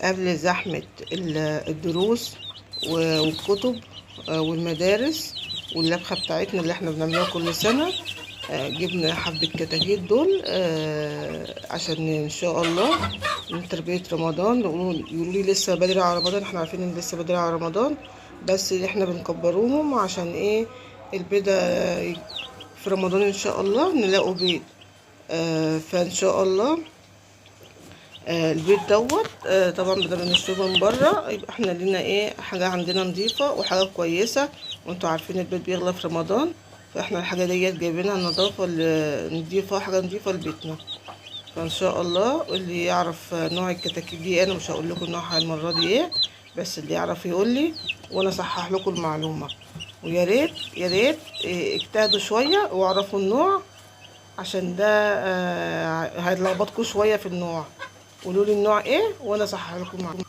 قبل زحمة الدروس والكتب والمدارس واللبخة بتاعتنا اللي احنا بنعملها كل سنة. جبنا حبة كتاكيت دول عشان ان شاء الله من تربية رمضان. يقولوا لي لسه بدري على رمضان، احنا عارفين ان لسه بدري على رمضان، بس احنا بنكبروهم عشان ايه؟ البيضة في رمضان ان شاء الله نلاقوا بيض. فان شاء الله البيت دوت طبعا بدل ما نشتريه من بره، يبقى احنا لينا ايه؟ حاجه عندنا نظيفه وحاجه كويسه، وانتوا عارفين البيت بيغلى في رمضان، فاحنا الحاجه ديت جايبينها نظافه نضيفه، حاجه نضيفه لبيتنا. فان شاء الله اللي يعرف نوع الكتاكيت دي، انا مش هقول لكم نوعها المره دي ايه، بس اللي يعرف يقول لي وانا اصحح لكم المعلومه. ويا ريت يا ريت اجتهدوا شويه واعرفوا النوع، عشان ده هيتلخبطكوا شويه في النوع. قولوا لي النوع ايه وانا اصحح لكم معلومه.